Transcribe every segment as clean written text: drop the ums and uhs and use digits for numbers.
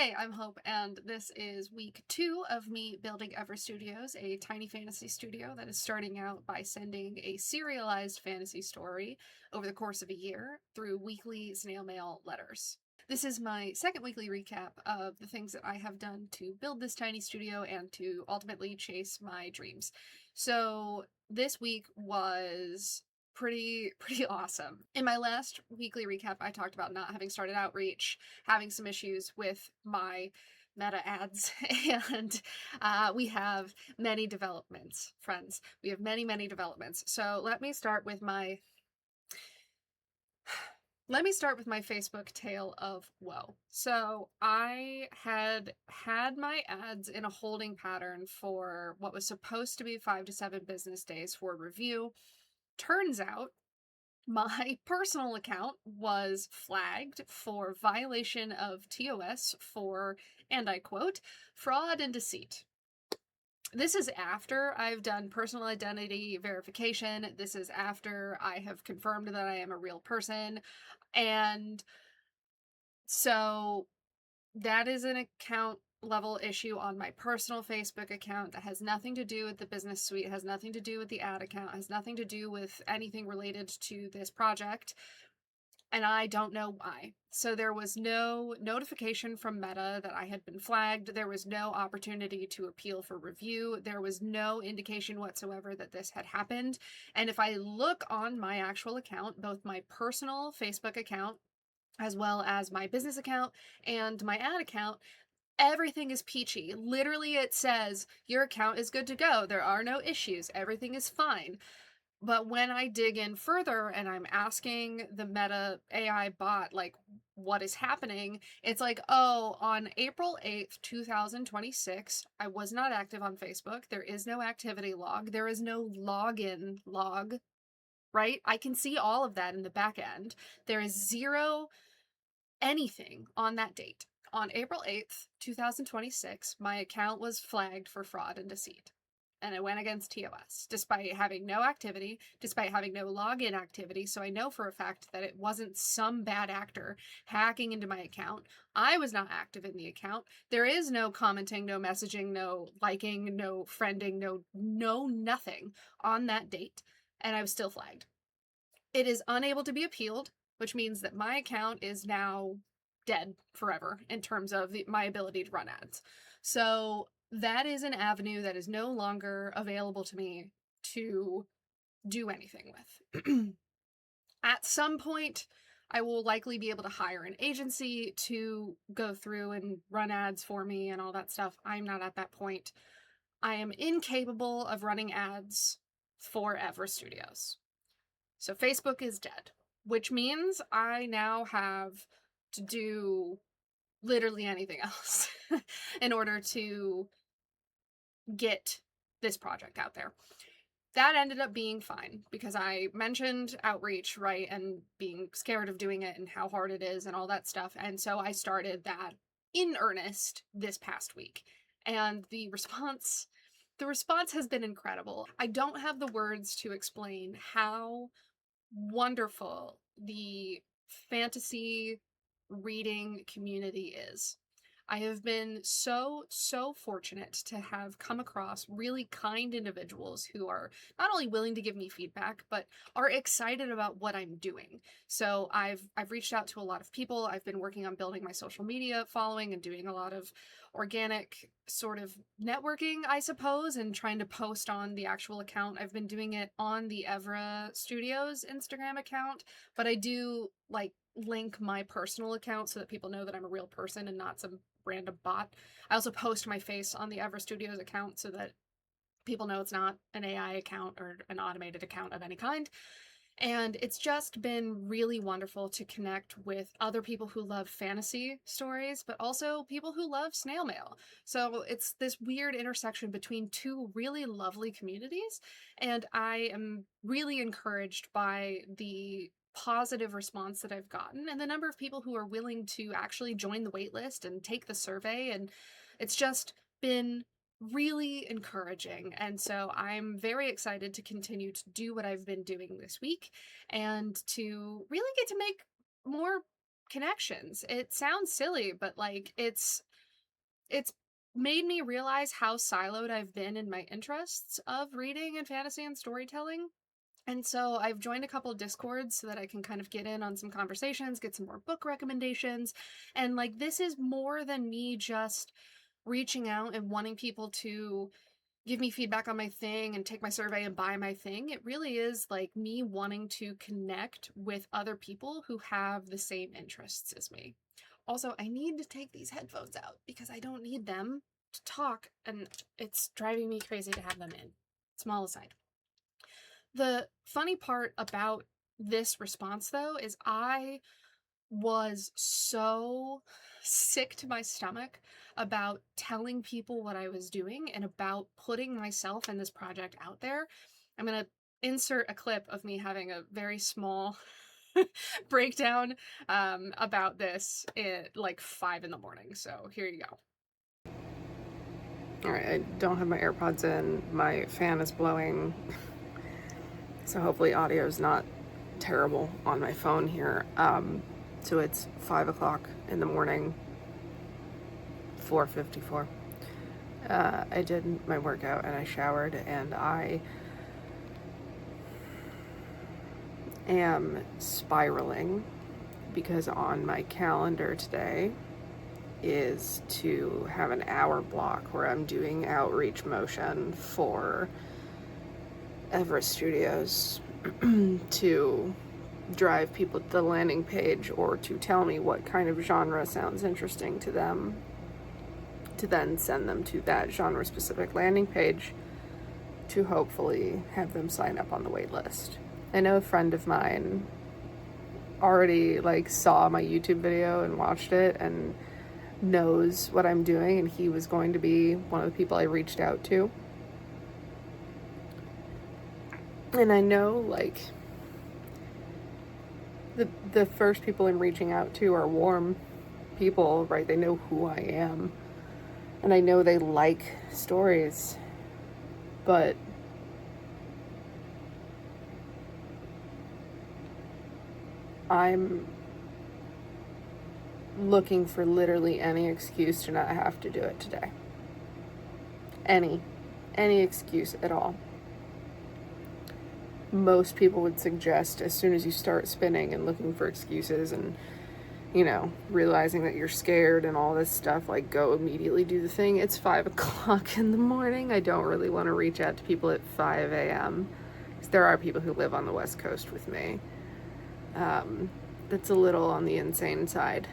Hey, I'm Hope, and this is week 2 of me building Evra Studios, a tiny fantasy studio that is starting out by sending a serialized fantasy story over the course of a year through weekly snail mail letters. This is my second weekly recap of the things that I have done to build this tiny studio and to ultimately chase my dreams. So this week was pretty awesome. In my last weekly recap, I talked about not having started outreach, having some issues with my meta ads, and we have many developments, friends. We have many developments. So let me start with my Facebook tale of woe. So I had my ads in a holding pattern for what was supposed to be 5 to 7 business days for review. Turns out my personal account was flagged for violation of TOS for, and I quote, fraud and deceit. This is after I've done personal identity verification. This is after I have confirmed that I am a real person. And so that is an account level issue on my personal Facebook account that has nothing to do with the business suite, has nothing to do with the ad account, has nothing to do with anything related to this project. And I don't know why. So there was no notification from Meta that I had been flagged. There was no opportunity to appeal for review. There was no indication whatsoever that this had happened. And if I look on my actual account, both my personal Facebook account as well as my business account and my ad account, everything is peachy. Literally, it says your account is good to go. There are no issues. Everything is fine. But when I dig in further and I'm asking the Meta AI bot, like, what is happening, it's like, oh, on April 8th, 2026, I was not active on Facebook. There is no activity log. There is no login log, right? I can see all of that in the back end. There is zero anything on that date. On April 8th, 2026, my account was flagged for fraud and deceit. And I went against TOS, despite having no activity, despite having no login activity. So I know for a fact that it wasn't some bad actor hacking into my account. I was not active in the account. There is no commenting, no messaging, no liking, no friending, no nothing on that date. And I was still flagged. It is unable to be appealed, which means that my account is now dead forever in terms of my ability to run ads. So that is an avenue that is no longer available to me to do anything with. At some point, I will likely be able to hire an agency to go through and run ads for me and all that stuff. I'm not at that point. I am incapable of running ads for Evra Studios. So Facebook is dead, which means I now have to do literally anything else in order to get this project out there. That ended up being fine because I mentioned outreach, right, and being scared of doing it and how hard it is and all that stuff. And so I started that in earnest this past week. And the response has been incredible. I don't have the words to explain how wonderful the fantasy reading community is. I have been so fortunate to have come across really kind individuals who are not only willing to give me feedback, but are excited about what I'm doing. So I've reached out to a lot of people. I've been working on building my social media following and doing a lot of organic sort of networking, I suppose, and trying to post on the actual account. I've been doing it on the Evra Studios Instagram account, but I do like link my personal account so that people know that I'm a real person and not some random bot. I also post my face on the Evra Studios account so that people know it's not an AI account or an automated account of any kind. And it's just been really wonderful to connect with other people who love fantasy stories, but also people who love snail mail. So it's this weird intersection between two really lovely communities. And I am really encouraged by the positive response that I've gotten and the number of people who are willing to actually join the waitlist and take the survey. And it's just been really encouraging. And so I'm very excited to continue to do what I've been doing this week and to really get to make more connections. It sounds silly, but like it's it's made me realize how siloed I've been in my interests of reading and fantasy and storytelling. And so I've joined a couple discords so that I can kind of get in on some conversations, get some more book recommendations. And like, this is more than me just reaching out and wanting people to give me feedback on my thing and take my survey and buy my thing. It really is like me wanting to connect with other people who have the same interests as me. Also, I need to take these headphones out because I don't need them to talk, and it's driving me crazy to have them in. Small aside. The funny part about this response, though, is I was so sick to my stomach about telling people what I was doing and about putting myself and this project out there. I'm going to insert a clip of me having a very small breakdown about this at like 5 in the morning. So here you go. All right, I don't have my AirPods in. My fan is blowing. So hopefully audio is not terrible on my phone here. So it's 5 o'clock in the morning, 4:54. I did my workout and I showered, and I am spiraling because on my calendar today is to have an hour block where I'm doing outreach motion for Evra Studios to drive people to the landing page or to tell me what kind of genre sounds interesting to them, to then send them to that genre specific landing page to hopefully have them sign up on the wait list. I know a friend of mine already like saw my YouTube video and watched it and knows what I'm doing, and he was going to be one of the people I reached out to. And I know like the first people I'm reaching out to are warm people, right? They know who I am. And I know they like stories. But I'm looking for literally any excuse to not have to do it today. Any excuse at all. Most people would suggest as soon as you start spinning and looking for excuses and, you know, realizing that you're scared and all this stuff, like, go immediately do the thing. It's 5 o'clock in the morning. I don't really want to reach out to people at 5 a.m. because there are people who live on the West Coast with me. That's a little on the insane side.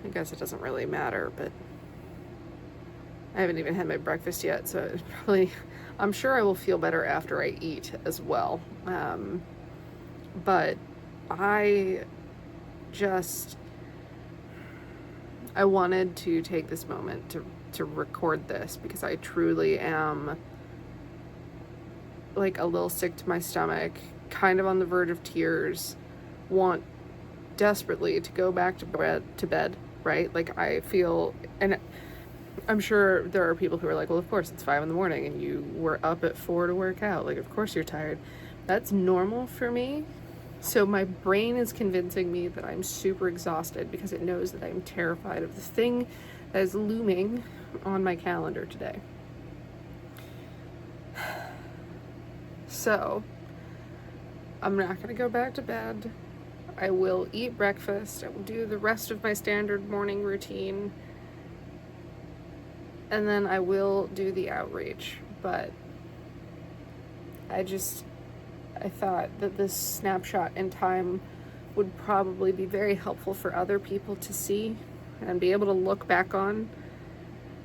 I guess it doesn't really matter, but I haven't even had my breakfast yet, so it's probably, I'm sure I will feel better after I eat as well. But I wanted to take this moment to record this because I truly am like a little sick to my stomach, kind of on the verge of tears, want desperately to go back to bed, right? Like I feel, and I'm sure there are people who are like, well, of course it's 5 in the morning and you were up at 4 to work out. Like, of course you're tired. That's normal for me. So my brain is convincing me that I'm super exhausted because it knows that I'm terrified of the thing that is looming on my calendar today. So I'm not going to go back to bed. I will eat breakfast. I will do the rest of my standard morning routine. And then I will do the outreach. But I thought that this snapshot in time would probably be very helpful for other people to see and be able to look back on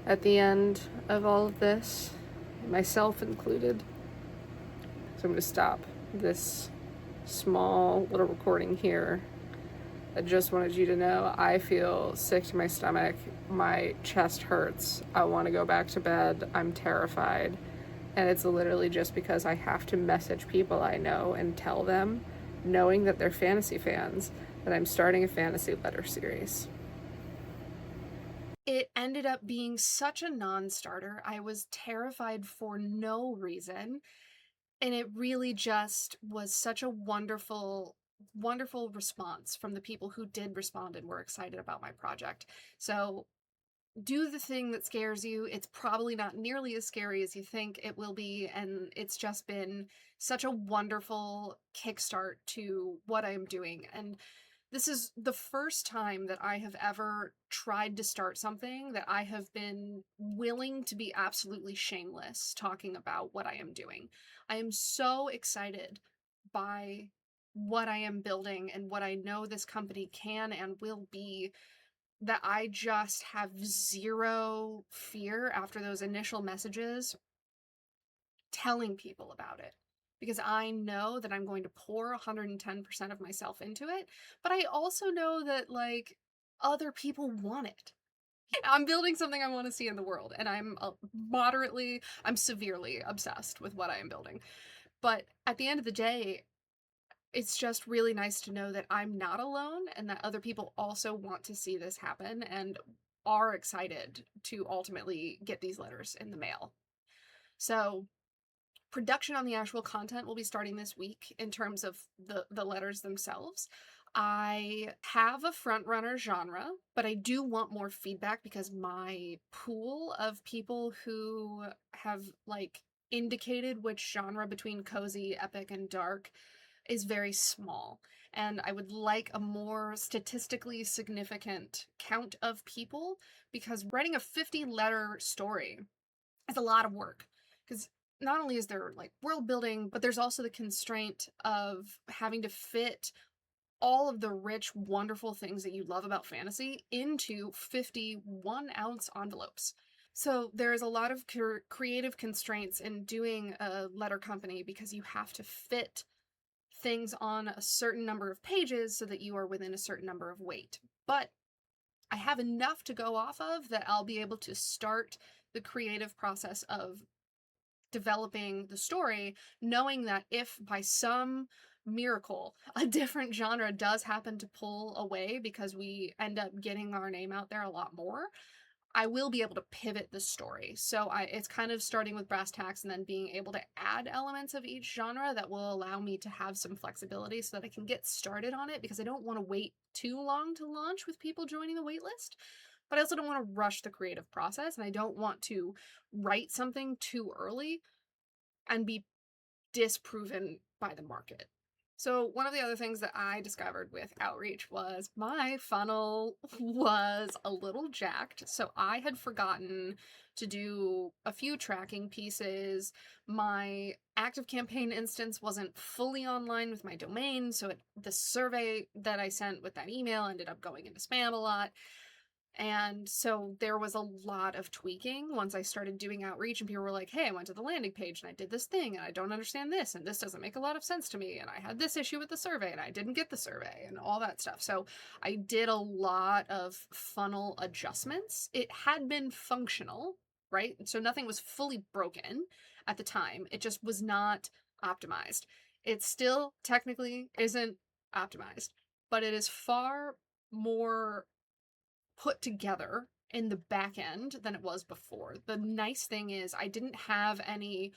at the end of all of this, myself included. So I'm going to stop this small little recording here. I just wanted you to know I feel sick to my stomach. My chest hurts. I want to go back to bed. I'm terrified. And it's literally just because I have to message people I know and tell them, knowing that they're fantasy fans, that I'm starting a fantasy letter series. It ended up being such a non-starter. I was terrified for no reason. And it really just was such a wonderful response from the people who did respond and were excited about my project. So do the thing that scares you. It's probably not nearly as scary as you think it will be, and it's just been such a wonderful kickstart to what I'm doing. And this is the first time that I have ever tried to start something that I have been willing to be absolutely shameless talking about what I am doing. I am so excited by what I am building and what I know this company can and will be, that I just have zero fear after those initial messages telling people about it, because I know that I'm going to pour 110% of myself into it, but I also know that, like, other people want it. I'm building something I want to see in the world, and I'm severely obsessed with what I am building. But at the end of the day, it's just really nice to know that I'm not alone and that other people also want to see this happen and are excited to ultimately get these letters in the mail. So, production on the actual content will be starting this week in terms of the letters themselves. I have a front runner genre, but I do want more feedback because my pool of people who have, like, indicated which genre between cozy, epic, and dark is very small. And I would like a more statistically significant count of people, because writing a 50-letter story is a lot of work. Because not only is there, like, world building, but there's also the constraint of having to fit all of the rich, wonderful things that you love about fantasy into 51-ounce envelopes. So there is a lot of creative constraints in doing a letter company, because you have to fit things on a certain number of pages so that you are within a certain number of weight. But I have enough to go off of that I'll be able to start the creative process of developing the story, knowing that if by some miracle a different genre does happen to pull away because we end up getting our name out there a lot more, I will be able to pivot the story. So it's kind of starting with brass tacks and then being able to add elements of each genre that will allow me to have some flexibility so that I can get started on it, because I don't want to wait too long to launch with people joining the waitlist. But I also don't want to rush the creative process, and I don't want to write something too early and be disproven by the market. So one of the other things that I discovered with outreach was my funnel was a little jacked. So I had forgotten to do a few tracking pieces. My active campaign instance wasn't fully online with my domain, so the survey that I sent with that email ended up going into spam a lot. And so there was a lot of tweaking once I started doing outreach, and people were like, hey, I went to the landing page and I did this thing and I don't understand this and this doesn't make a lot of sense to me, and I had this issue with the survey and I didn't get the survey and all that stuff. So I did a lot of funnel adjustments. It had been functional, right? So nothing was fully broken at the time. It just was not optimized. It still technically isn't optimized, but it is far more put together in the back end than it was before. The nice thing is I didn't have any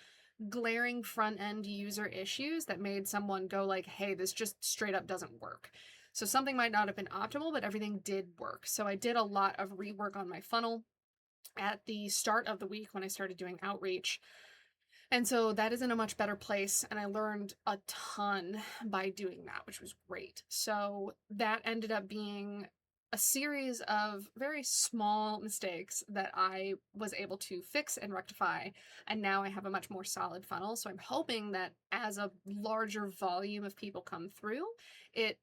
glaring front end user issues that made someone go like, hey, this just straight up doesn't work. So something might not have been optimal, but everything did work. So I did a lot of rework on my funnel at the start of the week when I started doing outreach. And so that is in a much better place, and I learned a ton by doing that, which was great. So that ended up being a series of very small mistakes that I was able to fix and rectify, and now I have a much more solid funnel. So I'm hoping that as a larger volume of people come through, it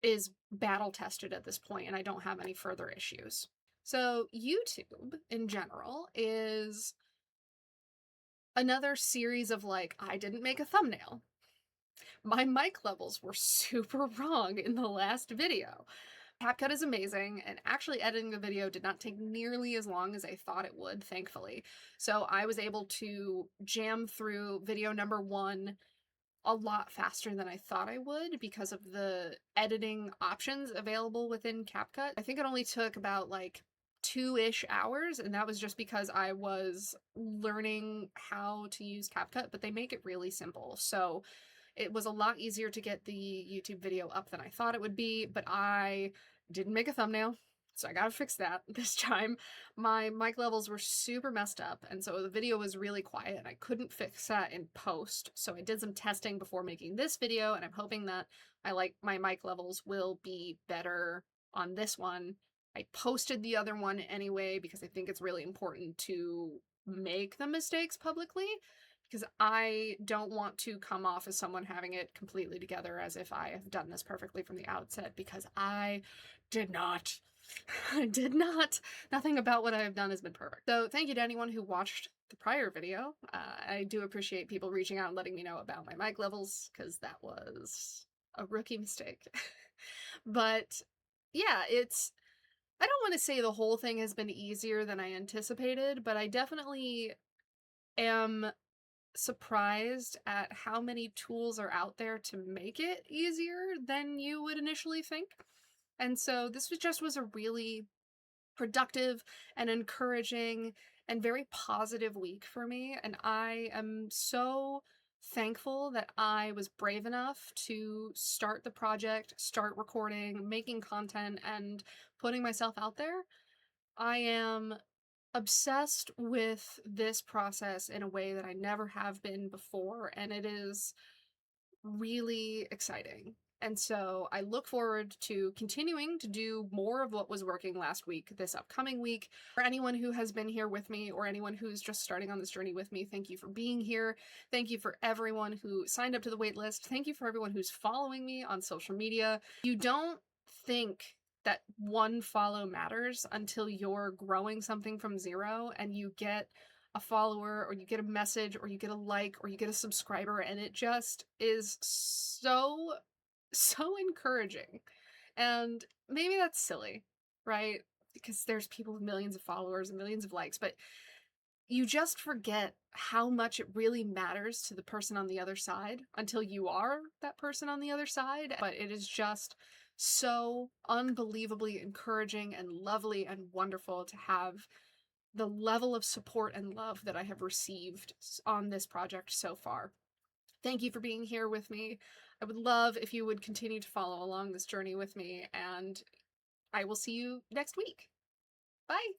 is battle tested at this point and I don't have any further issues. So YouTube in general is another series of, like, I didn't make a thumbnail. My mic levels were super wrong in the last video. CapCut is amazing, and actually editing the video did not take nearly as long as I thought it would, thankfully. So I was able to jam through video number 1 a lot faster than I thought I would because of the editing options available within CapCut. I think it only took about, like, 2-ish hours, and that was just because I was learning how to use CapCut, but they make it really simple. So it was a lot easier to get the YouTube video up than I thought it would be, but I didn't make a thumbnail. So I gotta fix that this time. My mic levels were super messed up, and so the video was really quiet, and I couldn't fix that in post. So I did some testing before making this video, and I'm hoping that my mic levels will be better on this one. I posted the other one anyway because I think it's really important to make the mistakes publicly because I don't want to come off as someone having it completely together as if I have done this perfectly from the outset because I did not. I did not. Nothing about what I have done has been perfect. So thank you to anyone who watched the prior video. I do appreciate people reaching out and letting me know about my mic levels because that was a rookie mistake. But yeah, I don't want to say the whole thing has been easier than I anticipated, but I definitely am surprised at how many tools are out there to make it easier than you would initially think. And so this was a really productive and encouraging and very positive week for me. And I am so thankful that I was brave enough to start the project, start recording, making content, and putting myself out there. I am obsessed with this process in a way that I never have been before, and it is really exciting. And so I look forward to continuing to do more of what was working last week this upcoming week. For anyone who has been here with me or anyone who's just starting on this journey with me, thank you for being here. Thank you for everyone who signed up to the wait list. Thank you for everyone who's following me on social media. You don't think that one follow matters until you're growing something from zero and you get a follower or you get a message or you get a like or you get a subscriber, and it just is so encouraging. And maybe that's silly, right? Because there's people with millions of followers and millions of likes, but you just forget how much it really matters to the person on the other side until you are that person on the other side. But it is just so unbelievably encouraging and lovely and wonderful to have the level of support and love that I have received on this project so far. Thank you for being here with me. I would love if you would continue to follow along this journey with me, and I will see you next week. Bye!